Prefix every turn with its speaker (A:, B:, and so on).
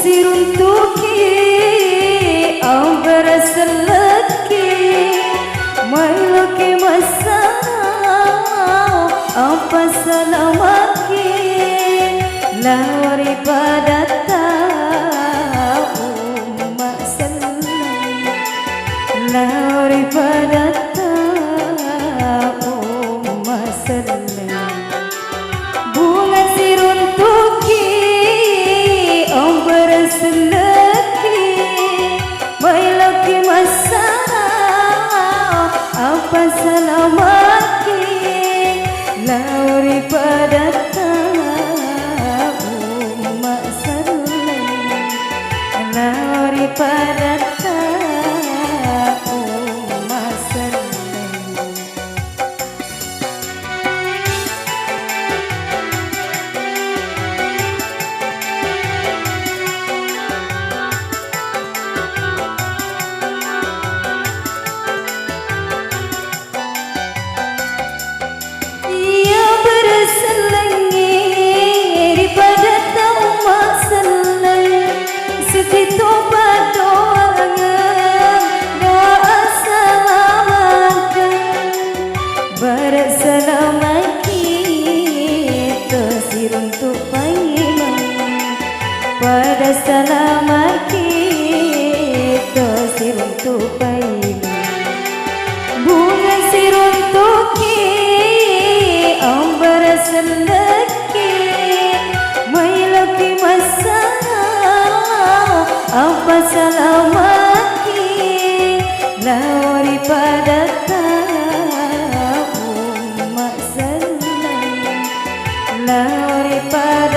A: siruntuki amberselaki mailoki masa apa salamaki lawari pada umat salam lawari pada umat salam bunga siruntuki berselaki bailaki masa apa salamaki lauri pada umat salam lauri pada umat salam. Pada selamat kita siruntuk payung bunga siruntuki ambar selaki mailaki masa apa salamaki lawari pada umat salam lawari pada